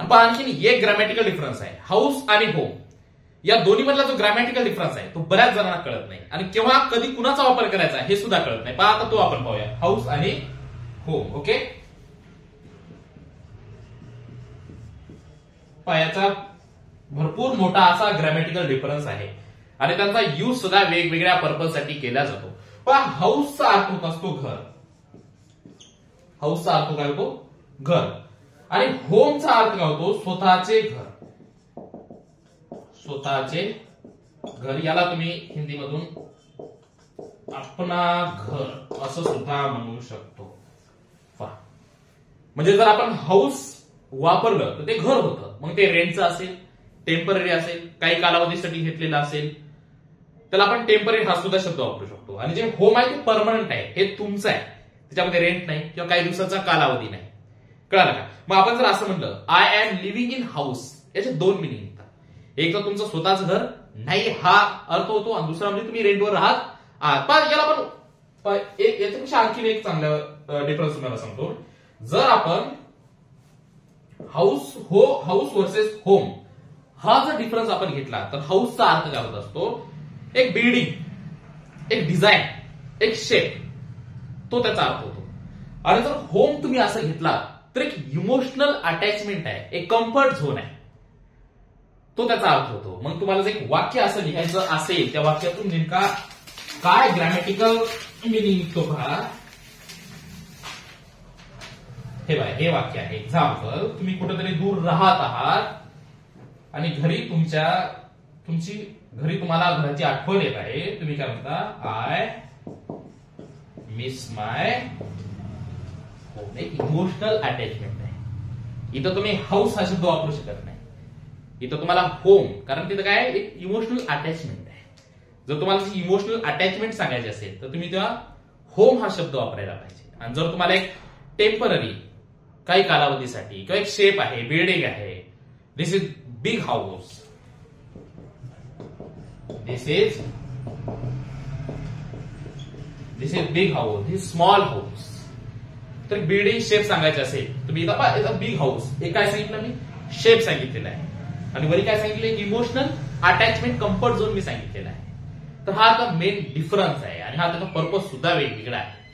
पण आणखी एक ग्रॅमॅटिकल डिफरन्स आहे. हाऊस आणि होम या दोन्ही मधला जो ग्रॅमॅटिकल डिफरन्स आहे तो बऱ्याच जणांना कळत नाही आणि केव्हा कधी कुणाचा वापर करायचा हे सुद्धा कळत नाही. पण आता तो आपण पाहूया, हाऊस आणि होम. ओके, याचा भरपूर मोठा असा ग्रॅमॅटिकल डिफरन्स आहे आणि त्यांचा यूज सुद्धा वेगवेगळ्या पर्पज साठी केला जातो. पण हाऊसचा अर्थ होत असतो घर, हाऊसचा अर्थ काय होतो घर, आणि होमचा अर्थ काय होतो स्वतःचे घर, स्वतःचे घर. याला तुम्ही हिंदीमधून अपना घर असं सुद्धा म्हणू शकतो. म्हणजे जर आपण हाऊस वापरलं तर ते घर होतं, मग ते रेंटचं असेल, टेम्पररी असेल, काही कालावधीसाठी घेतलेलं असेल, त्याला आपण टेम्पररी हा सुद्धा शब्द वापरू शकतो. आणि जे होम आहे ते परमनंट आहे, हे तुमचं आहे, त्याच्यामध्ये रेंट नाही किंवा काही दिवसाचा कालावधी नाही. कळालं का? मग आपण जर असं म्हणलं I am living in house, याचे दोन मिनिंग येतात. एक तर तुमचं स्वतःच घर नाही हा अर्थ होतो, आणि दुसरा म्हणजे तुम्ही रेंटवर राहत. पण याला पण याच्यापेक्षा आणखी एक चांगला डिफरन्स तुम्हाला सांगतो. जर आपण हाऊस वर्सेस होम हा जर डिफरन्स आपण घेतला तर हाऊसचा अर्थ काय होत असतो, एक बिल्डिंग, एक डिझाईन, एक शेप, तो त्याचा अर्थ होतो. आणि जर होम तुम्ही असं घेतला तर एक इमोशनल अटॅचमेंट आहे, एक कम्फर्ट झोन आहे, तो त्याचा अर्थ होतो. मग तुम्हाला जर एक वाक्य असं लिहायचं असेल, त्या वाक्यातून नेमका काय ग्रॅमॅटिकल मिनिंग निघतो पहा. हे बघा, हे वाक्य आहे. एक्झाम्पल, तुम्ही कुठेतरी दूर राहत आहात आणि घरी तुम्हाला घराची आठवण येत आहे. तुम्ही काय म्हणता, आय मिस माय होम. एक इमोशनल अटॅचमेंट आहे. इथं तुम्ही हाऊस हा शब्द वापरू शकत नाही, इथं तुम्हाला होम, कारण तिथं काय एक इमोशनल अटॅचमेंट आहे. जर तुम्हाला इमोशनल अटॅचमेंट सांगायची असेल तर तुम्ही तेव्हा होम हा शब्द वापरायला पाहिजे. आणि जर तुम्हाला एक टेम्पररी काही कालावधीसाठी किंवा एक शेप आहे, बिल्डिंग आहे, this is big house, this is big house, this small house, तर बिल्डिंग शेप सांगायचे असेल तुम्ही इथं बिग हाऊस, हे काय सांगितलं मी, शेप सांगितलेला आहे, आणि वरी काय सांगितलं, इमोशनल अटॅचमेंट, कम्फर्ट झोन मी सांगितलेला आहे. तर हा आता मेन डिफरन्स आहे आणि हा त्याचा पर्पज सुद्धा वेगवेगळा आहे.